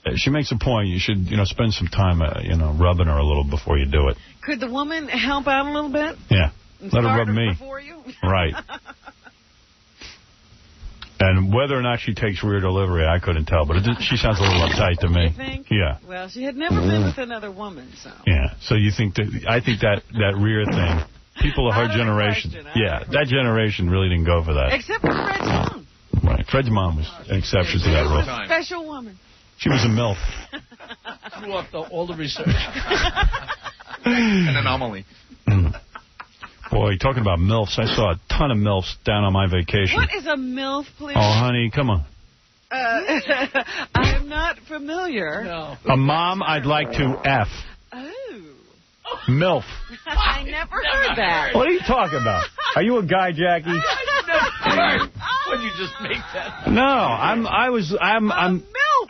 But she makes a point. You should, spend some time, rubbing her a little before you do it. Could the woman help out a little bit? Yeah. Let her rub me. For you? Right. And whether or not she takes rear delivery, I couldn't tell. But she sounds a little uptight to me. You think? Yeah. Well, she had never been with another woman, so. Yeah. So you think that? I think that rear thing. People of her generation. Yeah. That generation really didn't go for that. Except for Fred's mom. Right. Fred's mom was an exception to that rule. She was a special woman. She was a MILF. Threw up all the research. An anomaly. Boy, talking about MILFs, I saw a ton of MILFs down on my vacation. What is a MILF, please? Oh, honey, come on. I'm not familiar. No. A mom I'd like to F. Oh. MILF. I never heard that. What are you talking about? Are you a guy, Jackie? When you just make that. No,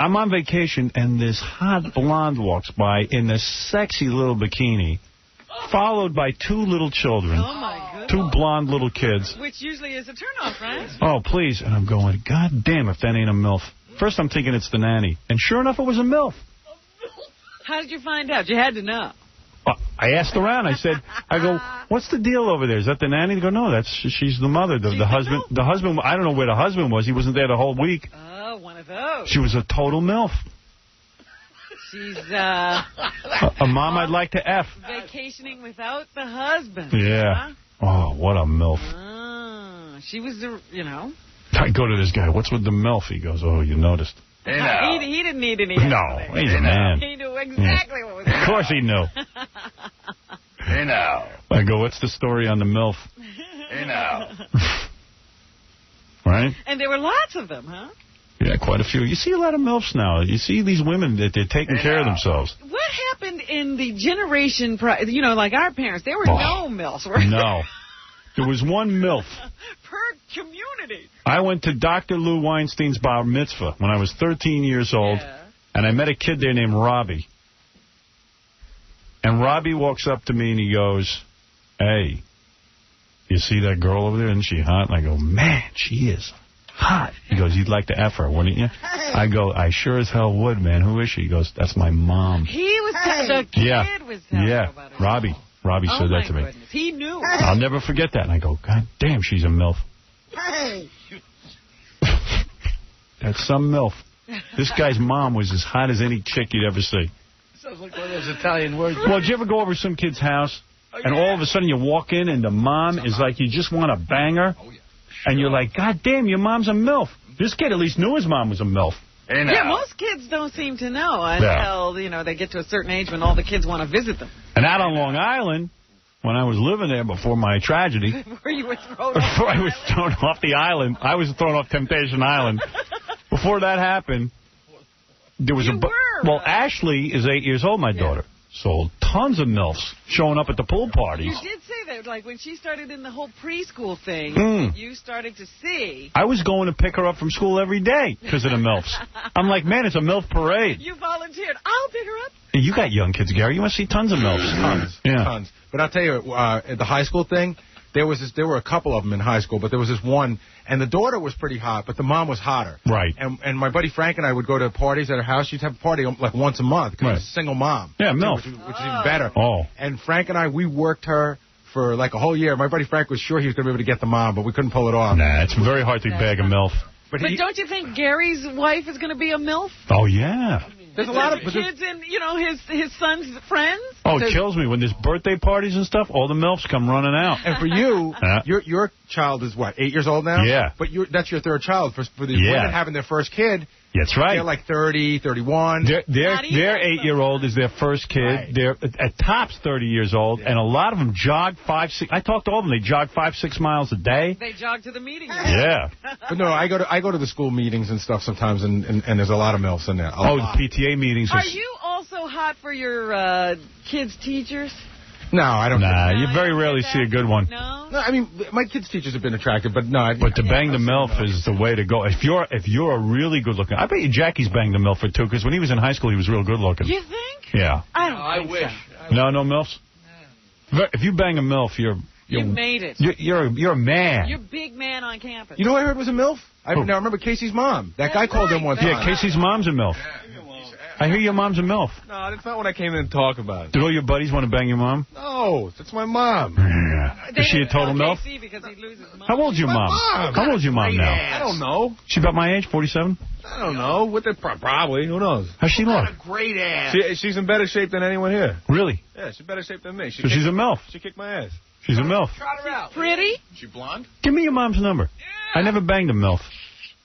I'm on vacation, and this hot blonde walks by in this sexy little bikini, followed by 2 little children. Oh, my goodness. 2 blonde little kids. Which usually is a turnoff, right? Oh, please. And I'm going, God damn, if that ain't a MILF. First, I'm thinking it's the nanny. And sure enough, it was a MILF. How did you find out? You had to know. I asked around. I go, what's the deal over there? Is that the nanny? They go, no, she's the mother. The husband, I don't know where the husband was. He wasn't there the whole week. Oh, one of those. She was a total MILF. She's, a mom I'd like to F. Vacationing without the husband. Yeah. Huh? Oh, what a MILF. She was, I go to this guy, what's with the MILF? He goes, oh, you noticed. Hey, he didn't need any No, he's a man. He knew exactly what was going on. Of course he knew. Hey, now. I go, what's the story on the MILF? Hey, now. Right? And there were lots of them, huh? Yeah, quite a few. You see a lot of MILFs now. You see these women that they're taking care of themselves. What happened in the generation, like our parents? There were no MILFs, were there? No. There was one MILF. Per community. I went to Dr. Lou Weinstein's bar mitzvah when I was 13 years old, and I met a kid there named Robbie. And Robbie walks up to me and he goes, hey, you see that girl over there? Isn't she hot? And I go, man, she is hot. He goes, you'd like to F her, wouldn't you? I go, I sure as hell would, man. Who is she? He goes, that's my mom. He was the kid was telling about her. Robbie said that to me. Goodness. He knew. I'll never forget that. And I go, God damn, she's a MILF. That's some MILF. This guy's mom was as hot as any chick you'd ever see. Sounds like one of those Italian words. Well, did you ever go over some kid's house, and all of a sudden you walk in, and the mom is like, you just want to bang her? Oh, yeah. And you're like, God damn, your mom's a MILF. This kid at least knew his mom was a MILF. Yeah, most kids don't seem to know until, they get to a certain age when all the kids want to visit them. And out on Long Island, when I was living there before my tragedy, before you were thrown before I was thrown off the island, I was thrown off Temptation Island. Before that happened, there was Ashley is 8 years old, my daughter. So tons of MILFs showing up at the pool parties. You did say that, like when she started in the whole preschool thing, you started to see. I was going to pick her up from school every day because of the MILFs. I'm like, man, it's a MILF parade. You volunteered. I'll pick her up. You got young kids, Gary. You must see tons of MILFs. Tons. But I'll tell you, at the high school thing, there were a couple of them in high school, but there was this one, and the daughter was pretty hot, but the mom was hotter. Right. And my buddy Frank and I would go to parties at her house. She'd have a party like once a month because she was a single mom. Yeah, MILF. Which is even better. Oh. And Frank and I, we worked her for like a whole year. My buddy Frank was sure he was going to be able to get the mom, but we couldn't pull it off. Nah, it's very hard to bag a MILF. But don't you think Gary's wife is going to be a MILF? Oh, yeah. There's a lot of kids and, his son's friends. Oh, it kills me. When there's birthday parties and stuff, all the MILFs come running out. And for you, your child is what, 8 years old now? Yeah. But that's your third child. For the women having their first kid, that's right. They're like 30, 31. Their 8-year-old is their first kid. Right. They're at tops 30 years old, and a lot of them jog 5-6. I talked to all of them. They jog 5-6 miles a day. They jog to the meeting. Yeah. But no, I go to the school meetings and stuff sometimes, and there's a lot of MILFs in there. The PTA meetings. Are you also hot for your kids' teachers? No, I don't. Nah, you very rarely see a good one. No, I mean, my kids' teachers have been attractive, but no. But to bang the MILF is the way to go. If you're a really good looking, I bet you Jackie's banged the MILF for too, because when he was in high school, he was real good looking. You think? Yeah. I wish. No MILFs. No. If you bang a MILF, You made it. You're a man. You're a big man on campus. You know who I heard was a MILF? I remember Casey's mom. That guy called in one time. Yeah, Casey's mom's a MILF. I hear your mom's a MILF. No, that's not what I came in to talk about. Did all your buddies want to bang your mom? No, that's my mom. Yeah. Is she a total MILF? Because he'd lose his mom. How old's your mom? How old's your mom now? I don't know. She about my age, 47? I don't know. What the probably. Who knows? How's she look? Great ass. She's in better shape than anyone here. Really? Yeah, she's in better shape than me. So she's a MILF. She kicked my ass. She's a MILF. Trot her out. Pretty? Is she blonde? Give me your mom's number. Yeah. I never banged a MILF.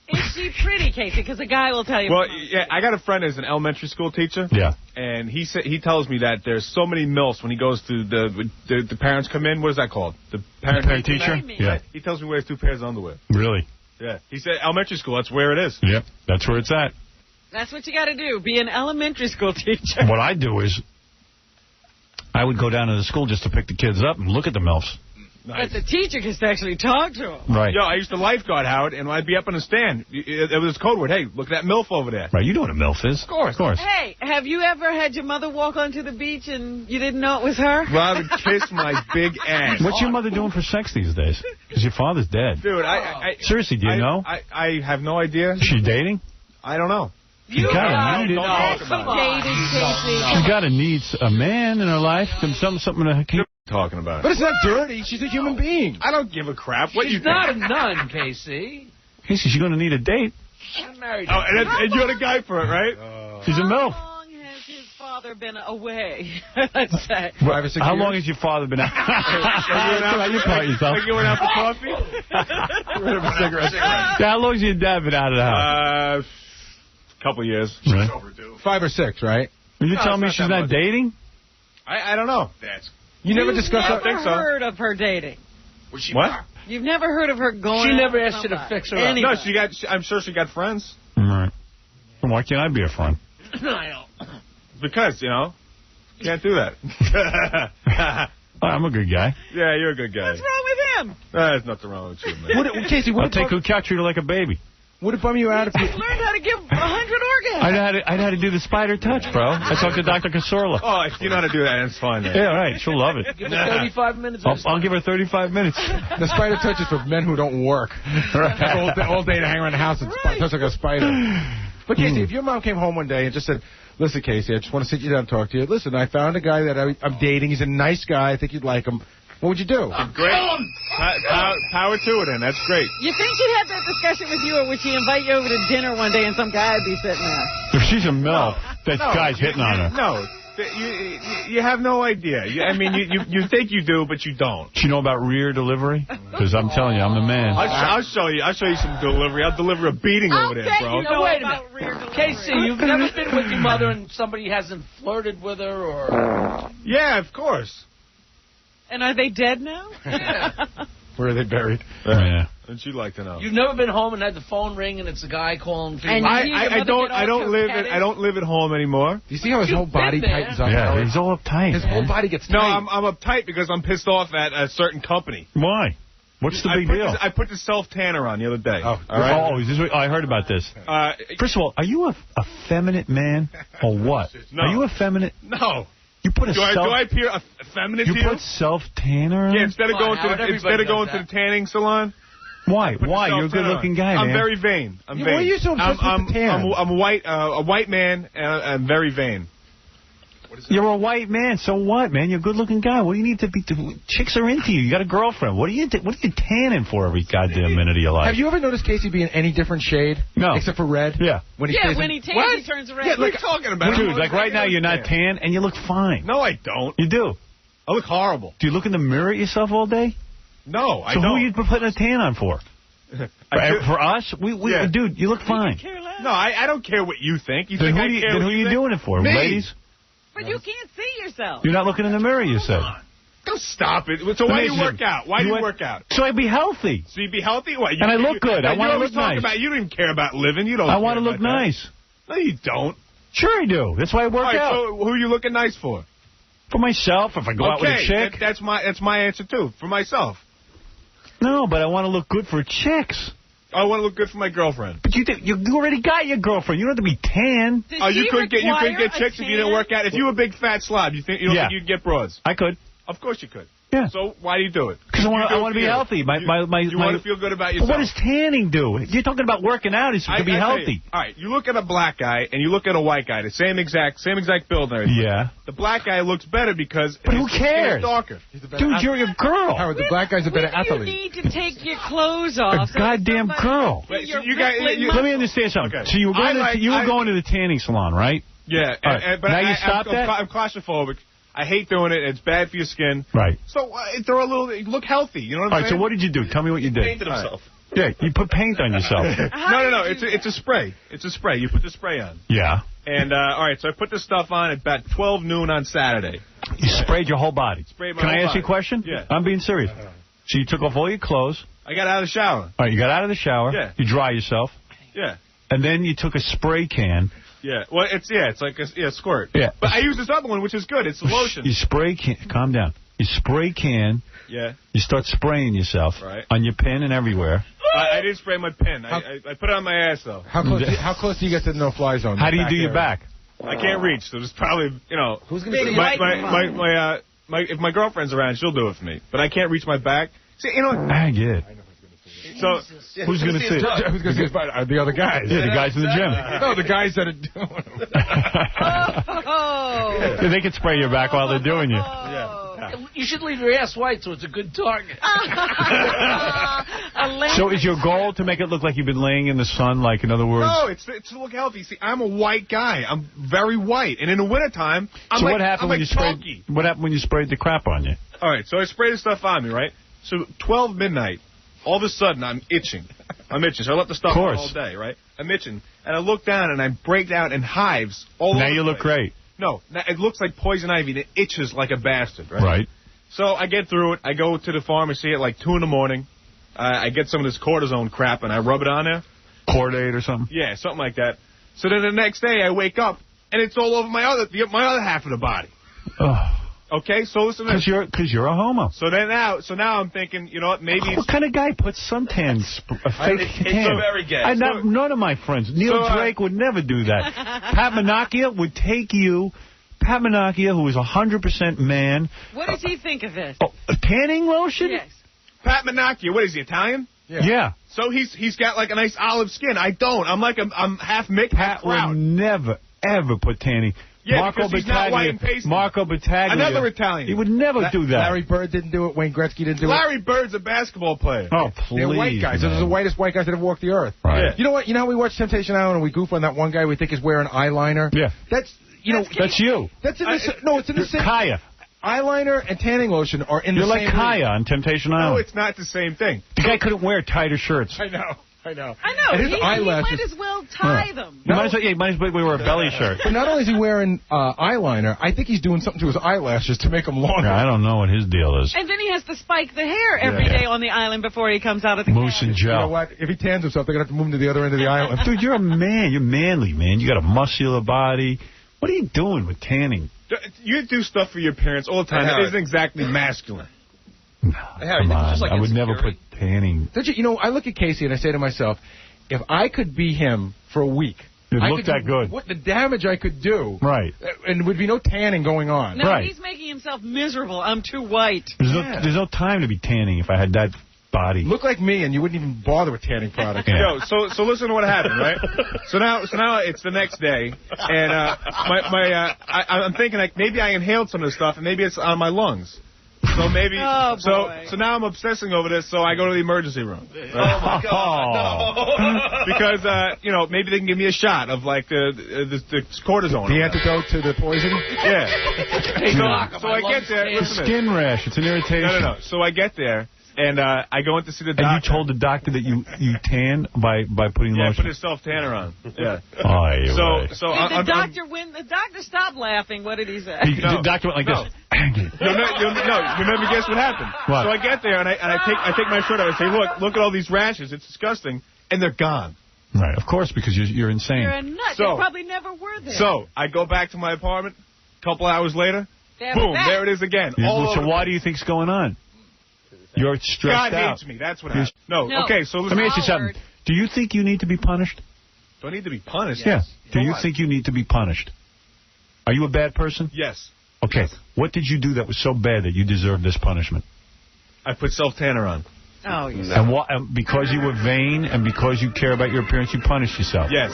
Is she pretty, Casey? Because a guy will tell you. Well, yeah, I got a friend who's an elementary school teacher. Yeah. And he tells me that there's so many MILFs when he goes to the parents come in. What is that called? The parent teacher? Yeah. He tells me he wears 2 pairs of underwear. Really? Yeah. He said elementary school, that's where it is. Yep. That's where it's at. That's what you got to do. Be an elementary school teacher. What I do is I would go down to the school just to pick the kids up and look at the MILFs. Nice. But the teacher gets to actually talk to him. Right. Yo, I used to lifeguard, Howard, and I'd be up on the stand. It was code word. Hey, look at that MILF over there. Right, you know what a MILF is. Of course. Of course. Hey, have you ever had your mother walk onto the beach and you didn't know it was her? Rather kiss my big ass. What's your mother doing for sex these days? Because your father's dead. Dude, Seriously, do you know? I have no idea. Is she dating? I don't know. You gotta need it. Don't talk about it. Casey. She gotta need a man in her life. Something to keep Talking about it. But it's not dirty. She's a human being. I don't give a crap. What you She's not a think? nun, Casey. Casey, she's gonna need a date. I'm married. Oh, and you're the guy for it, right? She's a MILF. How long has his father been away? Let's say. 5 or 6 How years? long has your father been out? You caught yourself. Like you went out for coffee? Rid of a cigarette. Yeah, how long has your dad been out of the house? Couple years. Right. 5 or 6, right? Will you No, tell it's me not she's that not much. dating? I don't know. You never You've discussed never that? I think so. heard of her dating. What? You've never heard of her going She out never with asked you to somebody. fix her up. Anybody. No, I'm sure she got friends. All right. Well, why can't I be a friend? I don't. Because, can't do that. I'm a good guy. Yeah, you're a good guy. What's wrong with him? There's nothing wrong with you, man. Casey, I'll take who catch you like a baby. would it bum you out if you... Learned how to give 100 orgasms. I'd had to do the spider touch, bro. I talked to Dr. Casorla. Oh, if you know how to do that, that's fine, man. Yeah, all right. She'll love it. Give her 35 minutes. I'll give her 35 minutes. The spider touch is for men who don't work. all day to hang around the house and touch like a spider. But, Casey, if your mom came home one day and just said, listen, Casey, I just want to sit you down and talk to you. Listen, I found a guy that I'm dating. He's a nice guy. I think you'd like him. What would you do? Great. Power to it, then. That's great. You think she'd have that discussion with you, or would she invite you over to dinner one day and some guy would be sitting there? If she's a MILF, that guy's hitting on her. No. You have no idea. You think you do, but you don't. Do you know about rear delivery? Because I'm telling you, I'm the man. I'll show you. I'll show you some delivery. I'll deliver a beating over there, bro. No, wait a minute. Casey, you've never been with your mother and somebody hasn't flirted with her or... Yeah, of course. And are they dead now? Where are they buried? Yeah. And she'd like to know. You've never been home and had the phone ring and it's a guy calling for you. And I don't live at home anymore. Do you see how his whole body tightens up? Yeah, he's all uptight. His whole body gets tight. No, I'm uptight because I'm pissed off at a certain company. Why? What's the big deal? I put the self-tanner on the other day. Oh, all right? Oh, is this what, I heard about this. First of all, are you a effeminate man or what? No. Are you effeminate? No. You put Do I appear effeminate to you? You put self-tanner on? Yeah, instead of going to the tanning salon. Why? Why? You're a good-looking guy, man. I'm very vain. I'm vain. Why are you so obsessed with the tan? I'm a white man, and I'm very vain. You're a white man, so what, man? You're a good-looking guy. What do you need to be? Chicks are into you. You got a girlfriend. What are you tanning for every goddamn minute of your life? Have you ever noticed Casey being any different shade? No. Except for red? Yeah. When he tans, he turns red. Yeah, what are you talking about? Dude, like right now, you're not tan, and you look fine. No, I don't. You do. I look horrible. Do you look in the mirror at yourself all day? No, I don't. So who are you putting a tan on for? For us? Dude, you look fine. No, I don't care what you think. Then who are you doing it for? Me. Ladies? But you can't see yourself. You're not looking in the mirror, you said. Don't stop it. So why do you work out? Why do you work out? So I'd be healthy. So you'd be healthy? What? And I look good. I want to look nice. You didn't care about living. You don't. I want to look nice. No, you don't. Sure I do. That's why I work out. So who are you looking nice for? For myself, if I go out with a chick. That's my answer, too. For myself. No, but I want to look good for chicks. I want to look good for my girlfriend. But you already got your girlfriend. You don't have to be tan. You couldn't get chicks if you didn't work out. If you were a big fat slob, you think you'd get broads? I could. Of course you could. Yeah. So why do you do it? Because I want to be healthy. You want to feel good about yourself. What does tanning do? You're talking about working out. It's to be healthy. All right, you look at a black guy and you look at a white guy, the same exact build and everything. Yeah. The black guy looks better because but who cares? Darker. Dude, you're a girl. Howard, the black guy's a better athlete. You need to take your clothes off. A goddamn girl. Wait, so let me understand something. Okay. So you were going to the tanning salon, right? Yeah. But now you stopped that? I'm claustrophobic. I hate doing it. It's bad for your skin. Right. So throw a little. Look healthy. You know what I'm saying? All right. So what did you do? Tell me what you did. Painted himself. Yeah, you put paint on yourself. No. It's a spray. It's a spray. You put the spray on. Yeah. And all right. So I put this stuff on at about 12 noon on Saturday. You sprayed your whole body. Sprayed my Can whole I ask body. you a question? Yeah. I'm being serious. So you took off all your clothes. I got out of the shower. All right. You got out of the shower. Yeah. You dry yourself. Yeah. And then you took a spray can. Yeah, well, it's like a squirt. Yeah. But I use this other one, which is good. It's lotion. You spray can. Calm down. You spray can. Yeah. You start spraying yourself on your pin and everywhere. I didn't spray my pin. I put it on my ass, though. How close do you get to the no-fly zone? How do you do your back? I can't reach, so there's probably, Who's going to if my girlfriend's around, she'll do it for me. But I can't reach my back. See, you know what? I get it. So who's going to see it? Who's going to see it? The other guys. Yeah, the guys in the gym. No, the guys that are doing it. They can spray your back while they're doing you. You should leave your ass white so it's a good target. So is your goal to make it look like you've been laying in the sun, like, in other words? No, it's to look healthy. See, I'm a white guy. I'm very white. And in the wintertime, what happened when you sprayed? What happened when you sprayed the crap on you? All right, so I sprayed the stuff on me, right? So 12 midnight, all of a sudden I'm itching. So I let the stuff on all day, right? I'm itching. And I look down and I break out in hives all over. Now you look great. No, it looks like poison ivy and it itches like a bastard, right? Right. So I get through it. I go to the pharmacy at like 2 in the morning. I get some of this cortisone crap and I rub it on there. Cordate or something? Yeah, something like that. So then the next day I wake up and it's all over my other half of the body. Oh. Okay, so listen to this. Because you're a homo. So now I'm thinking, you know what, maybe what kind of guy puts suntan, a fake tan? It's very gay. None of my friends. Neil Drake would never do that. Pat Menachia would take you. Pat Menachia, who is 100% man. What does he think of this? Oh, a tanning lotion? Yes. Pat Menachia, what is he, Italian? Yeah. So he's got like a nice olive skin. I don't. I'm half Mick, half Pat would never, ever put tanning. Yeah, because he's not white and pasty. Marco Battaglia. Another Italian. He would never do that. Larry Bird didn't do it. Wayne Gretzky didn't do it. Larry Bird's a basketball player. Oh, please. They're white guys. Those are the whitest white guys that have walked the earth. Right. Yeah. You know what? You know how we watch Temptation Island and we goof on that one guy we think is wearing eyeliner? Yeah. That's you. That's in the no, it's in the same. Kaya. Eyeliner and tanning lotion are in the same. You're like Kaya on Temptation Island. No, it's not the same thing. The guy couldn't wear tighter shirts. I know. And his eyelashes. He might as well tie them. You might as well wear a belly shirt. But not only is he wearing eyeliner, I think he's doing something to his eyelashes to make them longer. I don't know what his deal is. And then he has to spike the hair every day on the island before he comes out of the Mousse and gel. You know what? If he tans himself, they're going to have to move him to the other end of the island. Dude, you're a man. You're manly, man. You got a muscular body. What are you doing with tanning? You do stuff for your parents all the time. It isn't exactly masculine. No, come on. I would never put tanning. You know, I look at Casey and I say to myself, if I could be him for a week, it looked that good. What the damage I could do. Right. And there would be no tanning going on. No, he's making himself miserable. I'm too white. There's no time to be tanning if I had that body. Look like me, and you wouldn't even bother with tanning products. Yeah. So listen to what happened, right? So now it's the next day, and I'm thinking like maybe I inhaled some of the stuff, and maybe it's on my lungs. So maybe, so now I'm obsessing over this. So I go to the emergency room. Right? Oh my God! No. Because maybe they can give me a shot of like the cortisone. The antidote to the poison. Yeah. Hey, so I get there. It's a skin rash. It's an irritation. No. So I get there. And I go in to see the doctor. And you told the doctor that you tan by putting lotion? Yeah, put a self-tanner on. Yeah. Oh, So when the doctor stopped laughing, what did he say? The doctor went like this. You'll never guess what happened. What? So I get there, and I take my shirt off. I say, look at all these rashes. It's disgusting. And they're gone. Right, of course, because you're insane. You're a nut. They probably never were there. So I go back to my apartment. A couple hours later, boom, there it is again. So why do you think's going on? You're stressed God out. hates me. That's what happened. No. Okay, so let me ask you something. Do you think you need to be punished? Do I need to be punished? Yeah. For Do you what? think you need to be punished? Are you a bad person? Yes. Okay, what did you do that was so bad that you deserved this punishment? I put self-tanner on. Oh, you And because you were vain and because you care about your appearance, you punished yourself. Yes.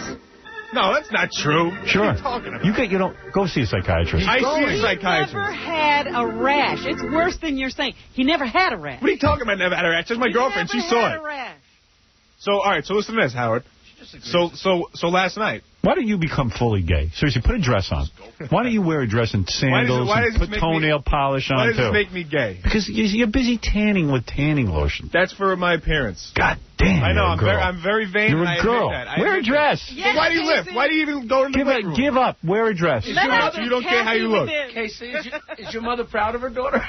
No, that's not true. Sure. What are you talking about? You don't go see a psychiatrist. I see a He psychiatrist. never had a rash. It's worse than you're saying. He never had a rash. What are you talking about? Never had a rash. That's my girlfriend. She saw it. A rash. So, all right. So listen to this, Howard. So last night. Why don't you become fully gay? Seriously, put a dress on. Why don't you wear a dress and sandals and put toenail polish on, Why does too? it make me gay? Because you're busy tanning with tanning lotion. That's for my appearance. God damn, I know. you're a girl. I'm very vain. You're and a girl. I admit that. Wear a dress. Yes, Why do you lift? Why do you even go to the weight room? Give up. Wear a dress. You don't care how you look. Casey, is your mother proud of her daughter?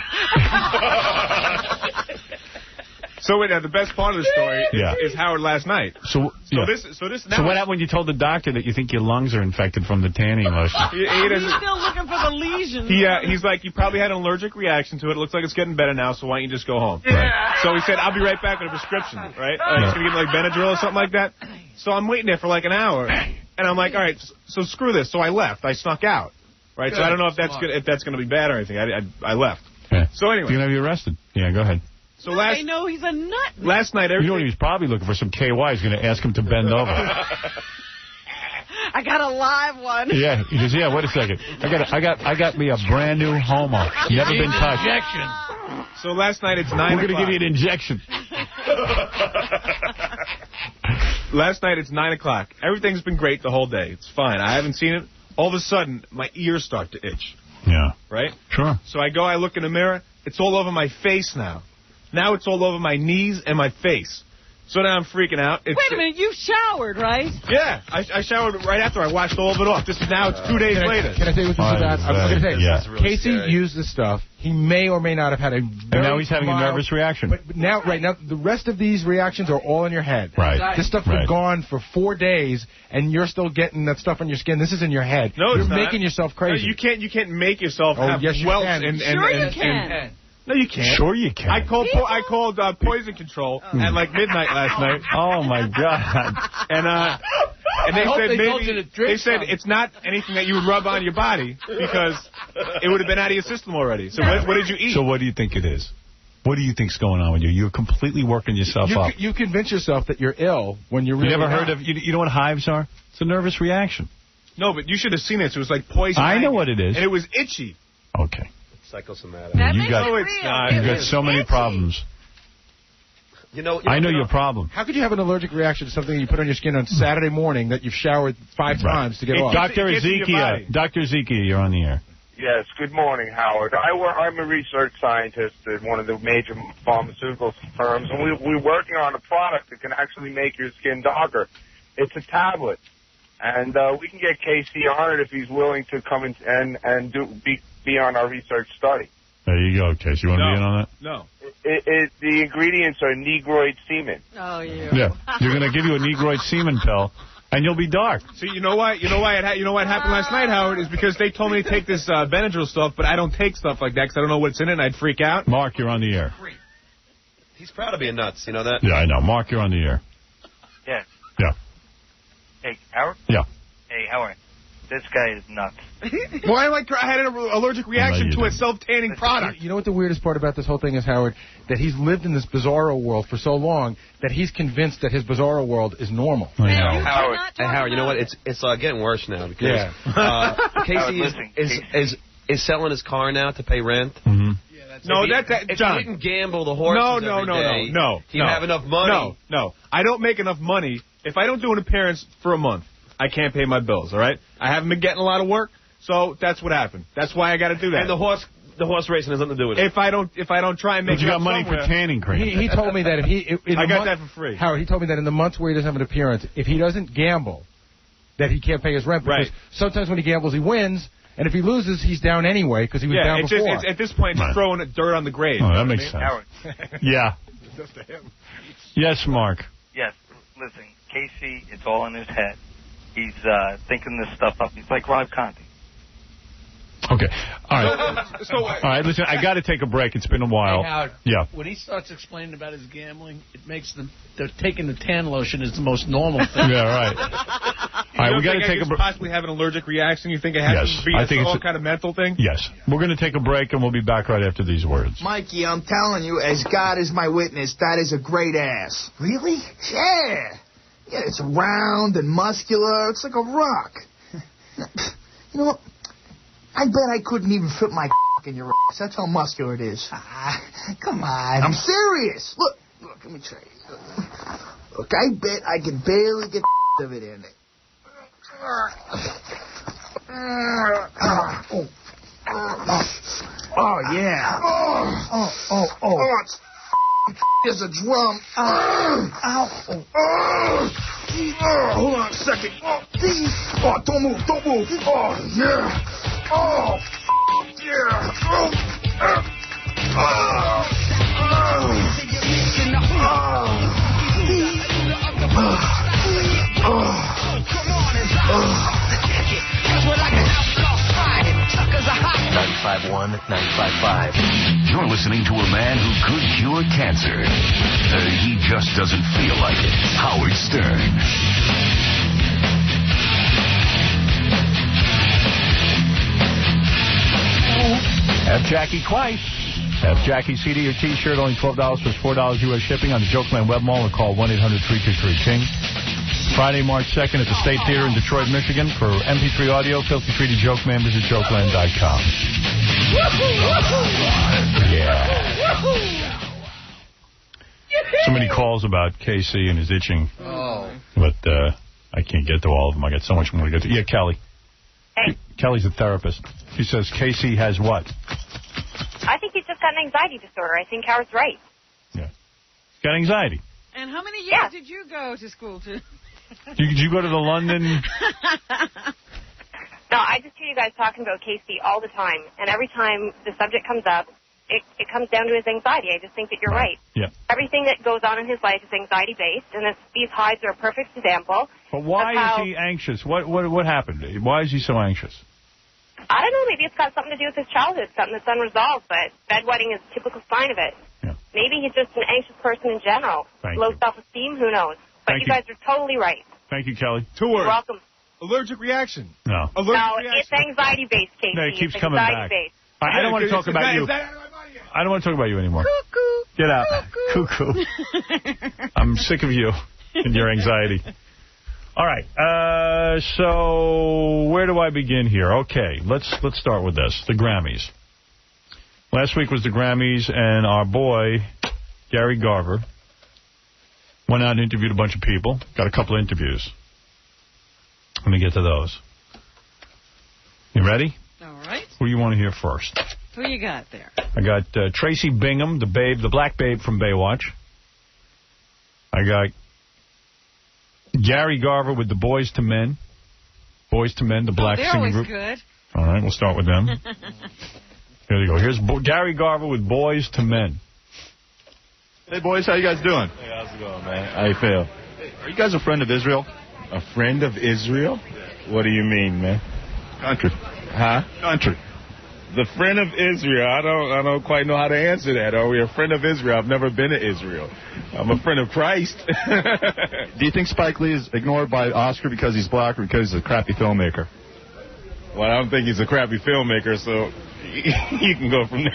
So wait, the best part of the story is Howard last night. So what happened when you told the doctor that you think your lungs are infected from the tanning lotion? He's still looking for the lesion. He's like, you probably had an allergic reaction to it. It looks like it's getting better now, so why don't you just go home? Right. So he said, I'll be right back with a prescription, right? He's going to give me like Benadryl or something like that. So I'm waiting there for like an hour, and I'm like, all right, so screw this. So I left. I snuck out, right? Good. So I don't know if that's going to be bad or anything. I left. Yeah. So anyway. You're going to be arrested. Yeah, go ahead. So I know he's a nut. Last night, you know, he was probably looking for some KY. He's going to ask him to bend over. I got a live one. Yeah, he goes, yeah, wait a second. I got me a brand new homo. Never been touched. Injection. So last night it's 9 o'clock. We're going to give you an injection. Last night it's 9 o'clock. Everything's been great the whole day. It's fine. I haven't seen it. All of a sudden, my ears start to itch. Yeah. Right? Sure. So I look in the mirror. It's all over my face now. Now it's all over my knees and my face. So now I'm freaking out. Wait a minute, you showered, right? Yeah, I showered right after I washed all of it off. It's 2 days later. Can I tell you what this is about? I'm going to say, really Casey used this stuff. He may or may not have had a very And now he's having a nervous reaction. But now, the rest of these reactions are all in your head. Right. This stuff's been gone for 4 days, and you're still getting that stuff on your skin. This is in your head. No, you're making yourself crazy. No, you can't make yourself have yes, you welts can. Sure you can. No, you can't. Sure you can. I called poison control at like midnight last night. Oh my God! And they said it's not anything that you would rub on your body because it would have been out of your system already. So what did you eat? So what do you think it is? What do you think's going on with you? You're completely working yourself up. You convince yourself that you're ill when you're really You never heard of? You know what hives are? It's a nervous reaction. No, but you should have seen it. It was like poison. I know what it is. And it was itchy. Okay. Psychosomatic. You got so many problems. I know your problem. How could you have an allergic reaction to something you put on your skin on Saturday morning that you've showered 5 times to get off? Dr. Ezekiel, you're on the air. Yes, good morning, Howard. I'm a research scientist at one of the major pharmaceutical firms, and we're working on a product that can actually make your skin darker. It's a tablet, and we can get Casey on it if he's willing to come in and be on our research study. There you go, Casey. You want to be in on that? No. The ingredients are negroid semen. Oh, yeah. You're going to give you a negroid semen pill, and you'll be dark. See, you know what happened last night, Howard, is because they told me to take this Benadryl stuff, but I don't take stuff like that because I don't know what's in it, and I'd freak out. Mark, you're on the air. He's proud of being nuts. You know that? Yeah, I know. Mark, you're on the air. Yes. Yeah. Hey, Howard? Yeah. Hey, Howard. This guy is nuts. Well, I had an allergic reaction to a self-tanning product. You know what the weirdest part about this whole thing is, Howard? That he's lived in this bizarro world for so long that he's convinced that his bizarro world is normal. Howard, you know what? It's getting worse now because Casey is selling his car now to pay rent. Mm-hmm. If John. he didn't gamble the horses every day, he'd have enough money. No. I don't make enough money. If I don't do an appearance for a month, I can't pay my bills, all right? I haven't been getting a lot of work, so that's what happened. That's why I got to do that. And the horse racing has nothing to do with it. If I don't try and make you got money for tanning cream. He told me that I got that for free. Howard, he told me that in the months where he doesn't have an appearance, if he doesn't gamble, that he can't pay his rent. Because sometimes when he gambles, he wins. And if he loses, he's down anyway because he was down before. At this point, it's throwing dirt on the grave. Oh, that makes sense. Howard. Yeah. Yes, Mark. Yes. Listen, Casey, it's all in his head. He's thinking this stuff up. He's like Rob Conti. Okay. All right. All right, listen, I got to take a break. It's been a while. Hey, Howard, yeah. When he starts explaining about his gambling, it makes they're taking the tan lotion is the most normal thing. Yeah, right. All right, we got to take a break. Possibly have an allergic reaction. You think it has to be some kind of mental thing? Yes. We're going to take a break, and we'll be back right after these words. Mikey, I'm telling you, as God is my witness, that is a great ass. Really? Yeah. Yeah, it's round and muscular. It's like a rock. You know what? I bet I couldn't even fit my in your ass. That's how muscular it is. Come on. I'm serious. Look, let me try it. Look, I bet I can barely get of it in it. Oh, yeah. Oh, it's there's a drum. Ow. Hold on a second. Oh, don't move. Oh, yeah. Oh, yeah. $95.1, $95.5. You're listening to a man who could cure cancer. He just doesn't feel like it. Howard Stern. F. Jackie twice. F. Jackie CD or T-shirt, only $12 plus $4 U.S. shipping on the Jokeland Web Mall, or call 1-800-323-KING. Friday, March 2nd at the State Theater in Detroit, Michigan. For MP3 audio, Filthy Treaty Jokeman, visit Jokeland.com. Yeah. So many calls about KC and his itching. But I can't get to all of them. I got so much more to get to. Yeah, Kelly. Hey. Kelly's a therapist. She says Casey has what? I think he's just got an anxiety disorder. I think Howard's right. Yeah. He's got anxiety. And how many years did you go to school to? Did you go to the London? No, I just hear you guys talking about Casey all the time. And every time the subject comes up, it comes down to his anxiety. I just think that you're right. Yeah. Everything that goes on in his life is anxiety-based, and these hides are a perfect example. But why is he anxious? What happened? Why is he so anxious? I don't know. Maybe it's got something to do with his childhood, something that's unresolved, but bedwetting is a typical sign of it. Yeah. Maybe he's just an anxious person in general. Low self-esteem, who knows? But you guys are totally right. Thank you, Kelly. 2 words. You're welcome. Allergic reaction. No. It's anxiety-based, Casey. No, it keeps it's coming back. I don't want to talk about you. I don't want to talk about you anymore. Cuckoo. Get out. Cuckoo. I'm sick of you and your anxiety. All right. So where do I begin here? Okay, let's start with this. The Grammys. Last week was the Grammys, and our boy, Gary Garver, went out and interviewed a bunch of people. Got a couple of interviews. Let me get to those. You ready? All right. Who do you want to hear first? Who you got there? I got Tracy Bingham, the black babe from Baywatch. I got Gary Garver with the Boys to Men. Boys to Men, the black singing group. They're always good. All right, we'll start with them. Here you go. Here's Gary Garver with Boys to Men. Hey, boys, how you guys doing? Hey, how's it going, man? How you feel? Are you guys a friend of Israel? A friend of Israel? What do you mean, man? Country. Huh? Country. The friend of Israel. I don't quite know how to answer that. Are we a friend of Israel? I've never been to Israel. I'm a friend of Christ. Do you think Spike Lee is ignored by Oscar because he's black or because he's a crappy filmmaker? Well, I don't think he's a crappy filmmaker, so you can go from there.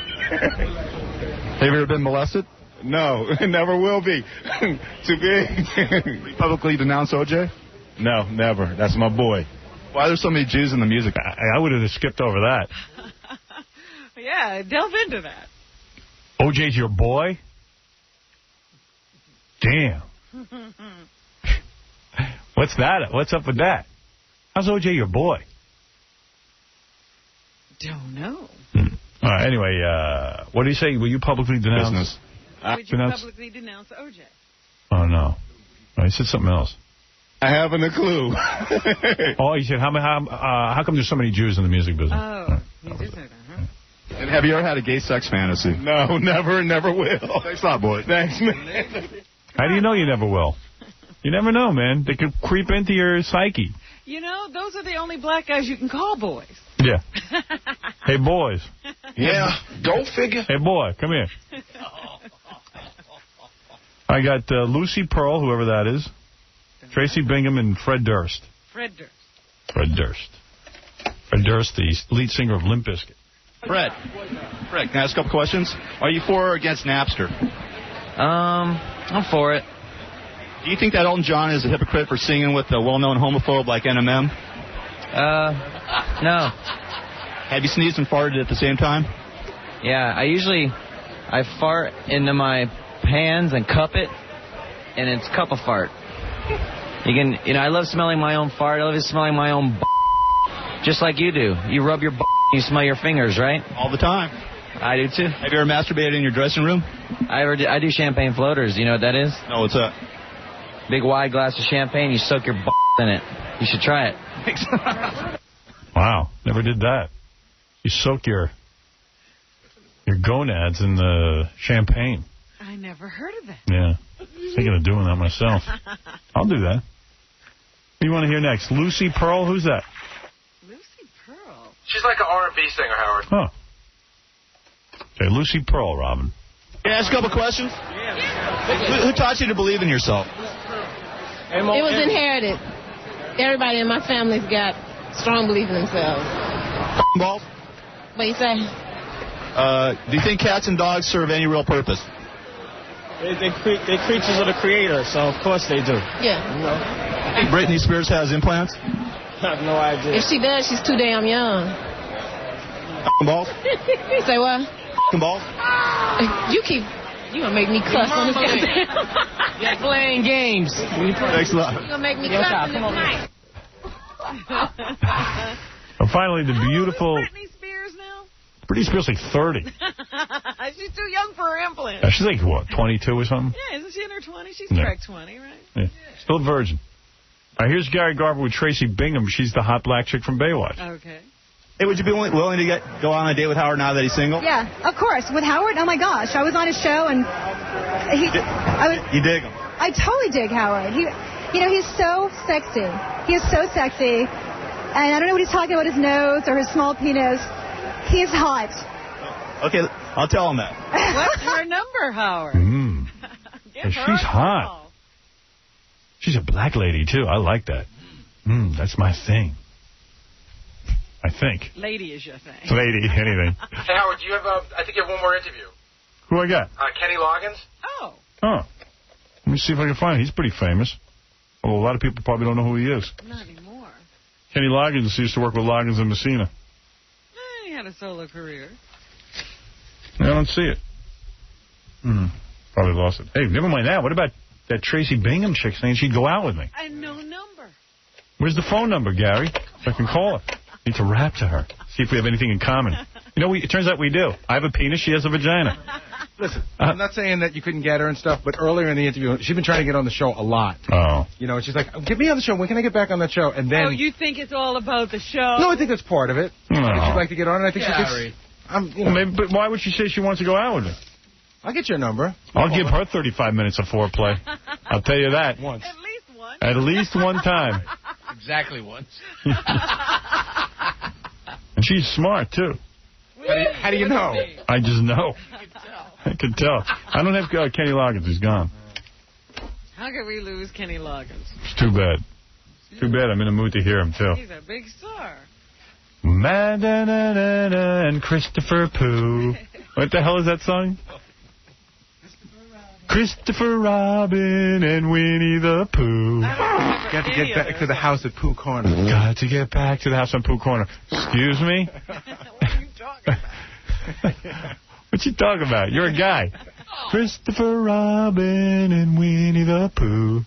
Have you ever been molested? No, never will be. Too big. You publicly denounce O.J.? No, never. That's my boy. Why are there so many Jews in the music? I would have skipped over that. Yeah, delve into that. OJ's your boy? Damn. What's that? What's up with that? How's OJ your boy? Don't know. All right, anyway, what do you say? Will you publicly denounce? Business. Would you publicly denounce OJ? Oh, no. Oh, he said something else. I haven't a clue. Oh, he said, how come there's so many Jews in the music business? Oh, he did say that, huh? And have you ever had a gay sex fantasy? No, never will. Thanks a lot, boy. Thanks, man. How do you know you never will? You never know, man. They could creep into your psyche. You know, those are the only black guys you can call boys. Yeah. Hey, boys. Yeah, go figure. Hey, boy, come here. I got Lucy Pearl, whoever that is, Tracy Bingham, and Fred Durst. Fred Durst. Fred Durst. Fred Durst, the lead singer of Limp Bizkit. Fred, can I ask a couple questions? Are you for or against Napster? I'm for it. Do you think that Elton John is a hypocrite for singing with a well-known homophobe like NMM? No. Have you sneezed and farted at the same time? Yeah, I fart into my hands and cup it, and it's cup a fart. I love smelling my own fart. I love smelling my own just like you do. You rub your you smell your fingers, right? All the time. I do too. Have you ever masturbated in your dressing room? I do champagne floaters. You know what that is? No, what's that? Big wide glass of champagne. You soak your in it. You should try it. Wow, never did that. You soak your gonads in the champagne. I never heard of that. Yeah, thinking of doing that myself. I'll do that. Who do you want to hear next? Lucy Pearl? Who's that? Lucy Pearl? She's like an R&B singer, Howard. Oh. Okay, Lucy Pearl, Robin. Can I ask a couple questions? Yeah. Who taught you to believe in yourself? It was inherited. Everybody in my family's got strong belief in themselves. Balls? What you say? Do you think cats and dogs serve any real purpose? They're creatures of the Creator, so of course they do. Yeah. You know? Think Britney Spears has implants? I have no idea. If she does, she's too damn young. Balls? Say what? Balls? You gonna make me cuss on this goddamn. You're playing games. Thanks a lot. You gonna make me cuss on this night. And finally, the beautiful... Britney Spears now? Britney Spears like 30. She's too young for her implants. She's like, what, 22 or something? Yeah, isn't she in her 20s? She's Yeah. cracked 20, right? Yeah. Still a virgin. All right, here's Gary Garver with Tracy Bingham. She's the hot black chick from Baywatch. Okay. Hey, would you be willing to go on a date with Howard now that he's single? Yeah, of course. With Howard, oh my gosh, I was on his show and You dig him? I totally dig Howard. He's so sexy. He is so sexy, and I don't know what he's talking about his nose or his small penis. He's hot. Okay, I'll tell him that. What's her number, Howard? She's hot. She's a black lady, too. I like that. That's my thing. I think. Lady is your thing. Lady, anything. Hey, Howard, you have I think you have one more interview. Who I got? Kenny Loggins. Oh. Oh. Let me see if I can find him. He's pretty famous. Well, a lot of people probably don't know who he is. Not anymore. Kenny Loggins used to work with Loggins and Messina. He had a solo career. I don't see it. Probably lost it. Hey, never mind that. What about that Tracy Bingham chick saying she'd go out with me? I no number. Where's the phone number, Gary? So I can call her. Need to rap to her. See if we have anything in common. You know, it turns out we do. I have a penis. She has a vagina. Listen, I'm not saying that you couldn't get her and stuff, but earlier in the interview, she's been trying to get on the show a lot. Oh. You know, she's like, get me on the show. When can I get back on that show? And then... Oh, you think it's all about the show? No, I think that's part of it. No. I think she'd like to get on, and I think Gary. she gets... Well, maybe, but why would she say she wants to go out with me? I'll get your number. I'll give her 35 minutes of foreplay. I'll tell you that. Once. At least one time. Exactly once. And she's smart, too. How do you know? I just know. I can tell. I don't have Kenny Loggins. He's gone. How could we lose Kenny Loggins? It's too bad. Too bad. I'm in a mood to hear him, too. He's a big star. Madonna and Christopher Pooh. What the hell is that song? Christopher Robin and Winnie the Pooh. Got to get back to the house at Pooh Corner. Got to get back to the house on Pooh Corner. Excuse me? What are you talking about? What you talking about? You're a guy. Christopher Robin and Winnie the Pooh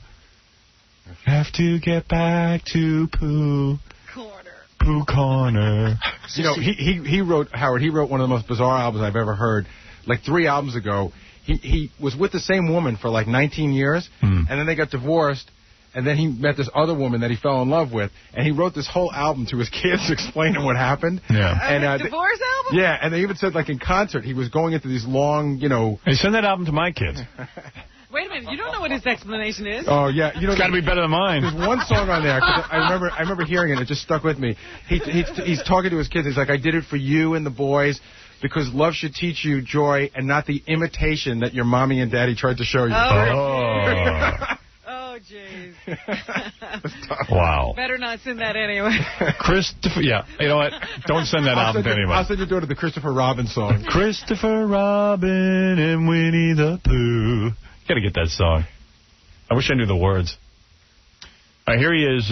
have to get back to Pooh Corner. You know, he wrote, Howard, he wrote one of the most bizarre albums I've ever heard. Like 3 albums ago, he was with the same woman for like 19 years, and then they got divorced, and then he met this other woman that he fell in love with, and he wrote this whole album to his kids explaining what happened. Yeah. And divorce album? Yeah, and they even said, like, in concert, he was going into these long, you know... Hey, send that album to my kids. Wait a minute, you don't know what his explanation is? Oh, yeah. You know, it's got to be better than mine. There's one song on there, 'cause I remember hearing it. It just stuck with me. He's talking to his kids. He's like, I did it for you and the boys because love should teach you joy and not the imitation that your mommy and daddy tried to show you. Oh, jeez. Wow. Better not send that anyway. Christopher, yeah. You know what? Don't send that album to anyone. I'll send your daughter the Christopher Robin song. Christopher Robin and Winnie the Pooh. Got to get that song. I wish I knew the words. All right, here he is,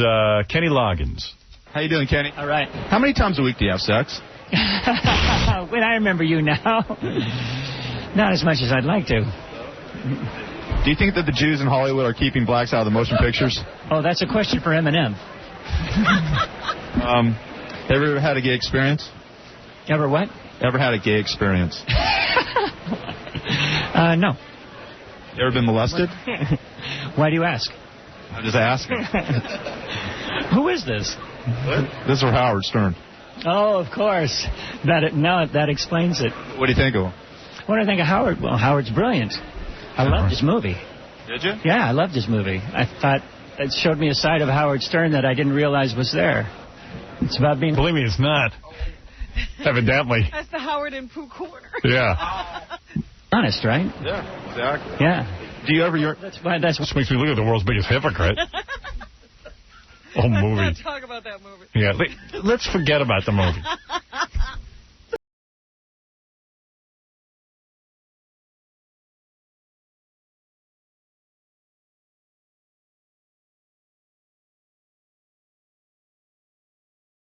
Kenny Loggins. How you doing, Kenny? All right. How many times a week do you have sex? When I remember you now, not as much as I'd like to. Do you think that the Jews in Hollywood are keeping blacks out of the motion pictures? Oh, that's a question for Eminem. Ever had a gay experience? Ever what? Ever had a gay experience? No. You ever been molested? Why do you ask? I'm just asking. Who is this? This is for Howard Stern. Oh, of course. That explains it. What do you think of him? What do I think of Howard? Well, Howard's brilliant. I loved his movie. Did you? Yeah, I loved his movie. I thought it showed me a side of Howard Stern that I didn't realize was there. It's about being... Believe me, it's not. Evidently. That's the Howard and Pooh corner. Yeah. Honest, right? Yeah, exactly. Yeah. Do you ever... This makes me look at the world's biggest hypocrite. Oh, movie. Let's not talk about that movie. Yeah, let's forget about the movie.